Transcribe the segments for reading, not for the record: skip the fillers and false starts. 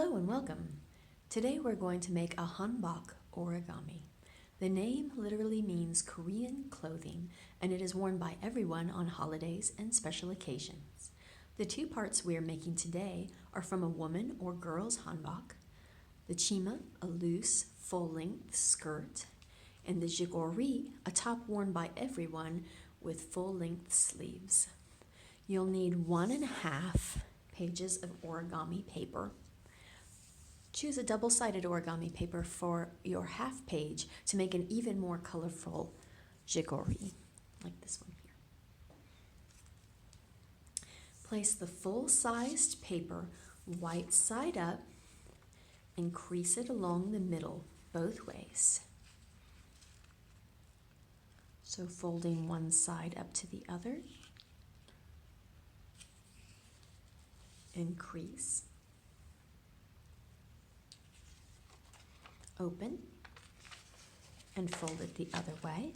Hello and welcome. Today we're going to make a Hanbok origami. The name literally means Korean clothing, and it is worn by everyone on holidays and special occasions. The two parts we are making today are from a woman or girl's hanbok, the chima, a loose, full-length skirt, and the jigori, a top worn by everyone with full-length sleeves. You'll need 1.5 pages of origami paper. Choose a double-sided origami paper for your half page to make an even more colorful jigori, like this one here. Place the full-sized paper white side up and crease it along the middle both ways. So folding one side up to the other and crease. Open and fold it the other way.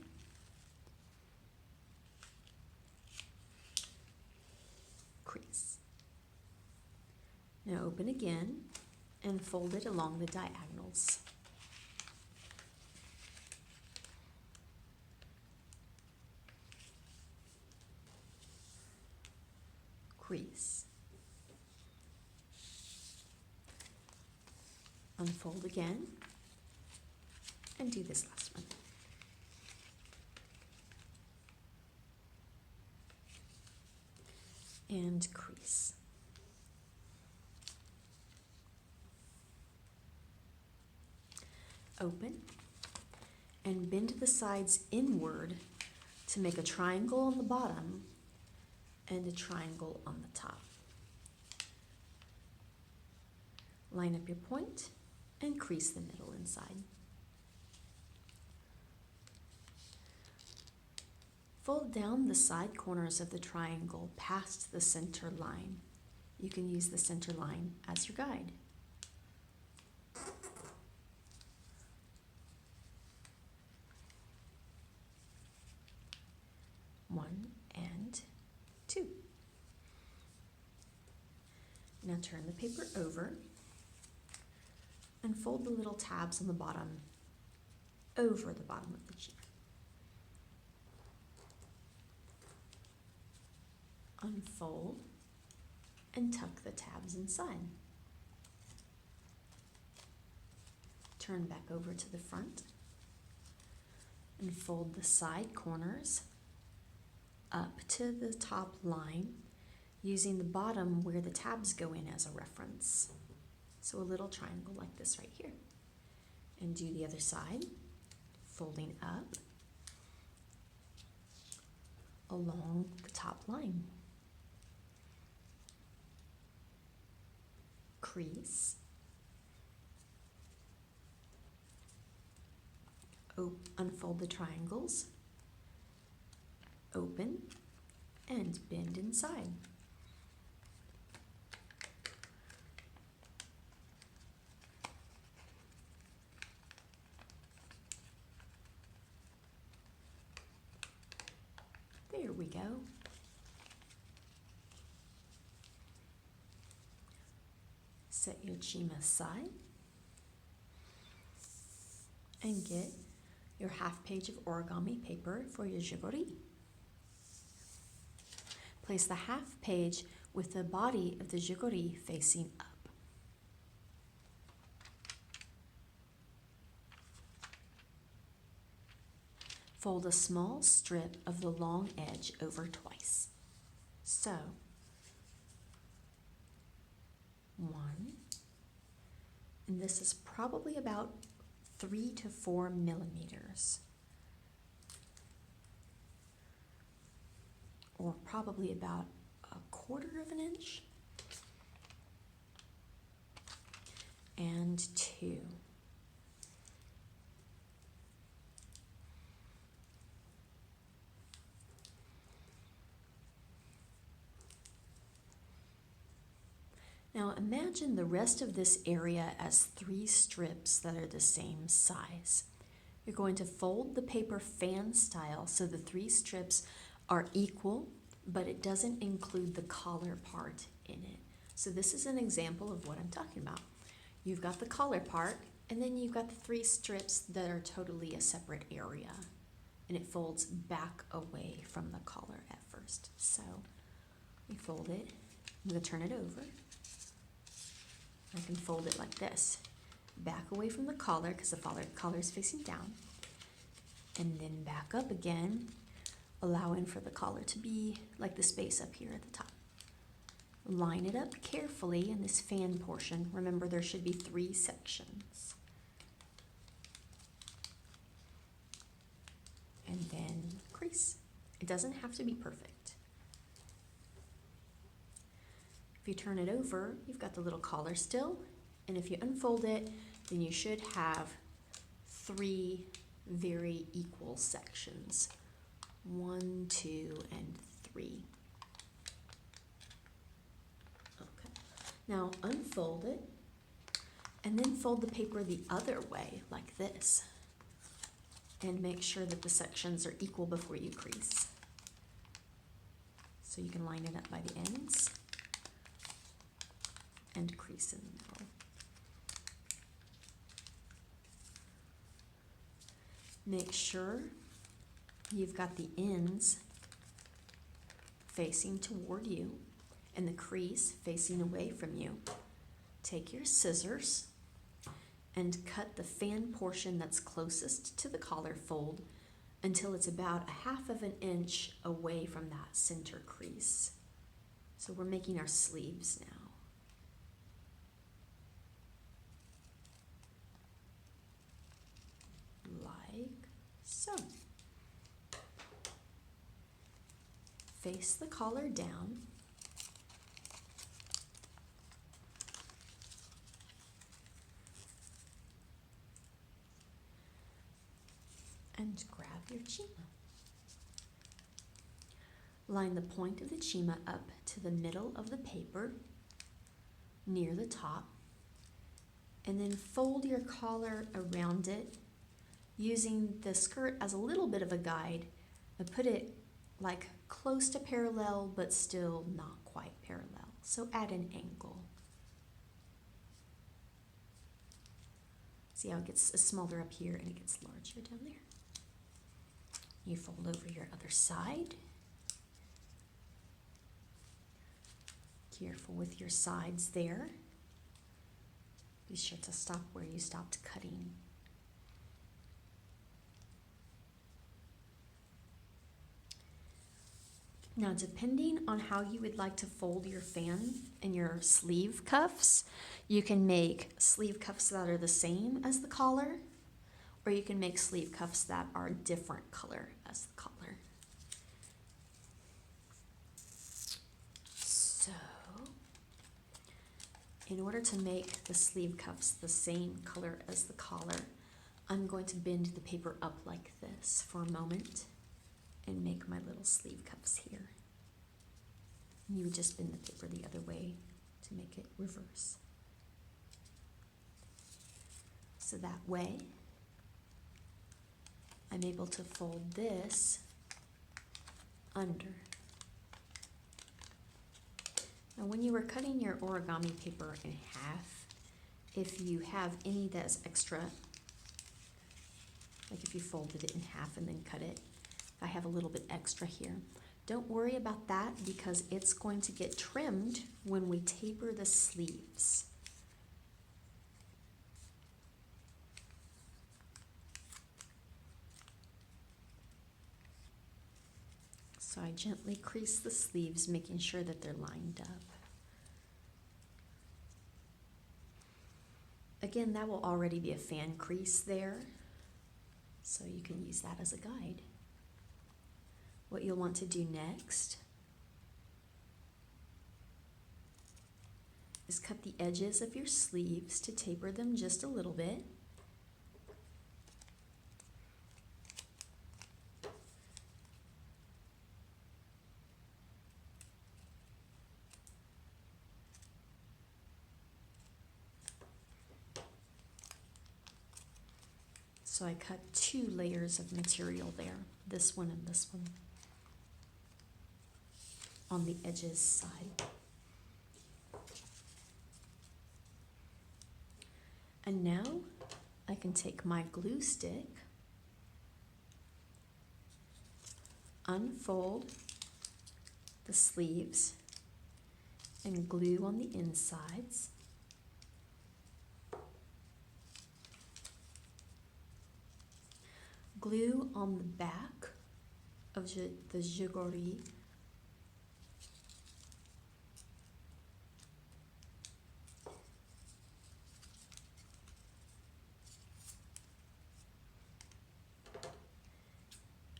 Crease. Now open again and fold it along the diagonals. Crease. Unfold again. And do this last one. And crease. Open and bend the sides inward to make a triangle on the bottom and a triangle on the top. Line up your point and crease the middle inside. Fold down the side corners of the triangle past the center line. You can use the center line as your guide. One and two. Now turn the paper over and fold the little tabs on the bottom over the bottom of the sheet. Unfold and tuck the tabs inside. Turn back over to the front and fold the side corners up to the top line using the bottom where the tabs go in as a reference. So a little triangle like this right here. And do the other side, folding up along the top line. Crease, unfold the triangles, open, and bend inside. There we go. Set your chima aside and get your half page of origami paper for your jigori. Place the half page with the body of the jigori facing up. Fold a small strip of the long edge over twice. So, 1, and this is probably about 3 to 4 millimeters, or probably about 1/4 inch, and 2. Now imagine the rest of this area as 3 strips that are the same size. You're going to fold the paper fan style so the 3 strips are equal, but it doesn't include the collar part in it. So this is an example of what I'm talking about. You've got the collar part, and then you've got the 3 strips that are totally a separate area, and it folds back away from the collar at first. So we fold it. I'm going to turn it over. I can fold it like this, back away from the collar because the collar is facing down, and then back up again, allowing for the collar to be like the space up here at the top. Line it up carefully in this fan portion. Remember, there should be 3 sections. And then crease. It doesn't have to be perfect. If you turn it over, you've got the little collar still, and if you unfold it, then you should have 3 very equal sections. 1, 2, and 3. Okay. Now unfold it, and then fold the paper the other way, like this. And make sure that the sections are equal before you crease. So you can line it up by the ends and crease in the middle. Make sure you've got the ends facing toward you and the crease facing away from you. Take your scissors and cut the fan portion that's closest to the collar fold until it's about 1/2 inch away from that center crease. So we're making our sleeves now. Like so. Face the collar down. And grab your chima. Line the point of the chima up to the middle of the paper, near the top, and then fold your collar around it, using the skirt as a little bit of a guide, and put it like close to parallel, but still not quite parallel. So add an angle. See how it gets smaller up here and it gets larger down there? You fold over your other side. Careful with your sides there. Be sure to stop where you stopped cutting. Now, depending on how you would like to fold your fan and your sleeve cuffs, you can make sleeve cuffs that are the same as the collar, or you can make sleeve cuffs that are a different color as the collar. So, in order to make the sleeve cuffs the same color as the collar, I'm going to bend the paper up like this for a moment and make my little sleeve cuffs here. You would just bend the paper the other way to make it reverse. So that way, I'm able to fold this under. Now when you were cutting your origami paper in half, if you have any that's extra, like if you folded it in half and then cut it, I have a little bit extra here. Don't worry about that because it's going to get trimmed when we taper the sleeves. So I gently crease the sleeves, making sure that they're lined up. Again, that will already be a fan crease there, so you can use that as a guide. What you'll want to do next is cut the edges of your sleeves to taper them just a little bit. So I cut 2 layers of material there, this one and this one, on the edges side. And now I can take my glue stick, unfold the sleeves, and glue on the insides. Glue on the back of the Jigori.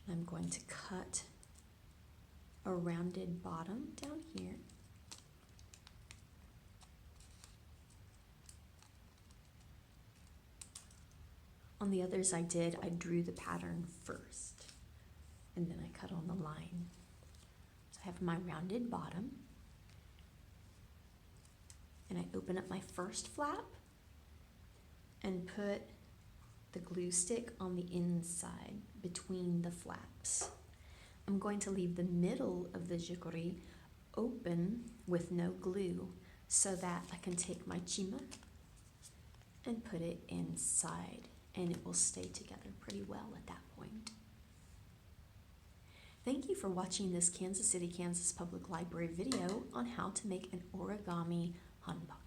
I'm going to cut a rounded bottom down here. On the others I drew the pattern first, and then I cut on the line. So I have my rounded bottom, and I open up my first flap and put the glue stick on the inside between the flaps. I'm going to leave the middle of the jigori open with no glue so that I can take my chima and put it inside, and it will stay together pretty well at that point. Thank you for watching this Kansas City, Kansas Public Library video on how to make an origami hanbok.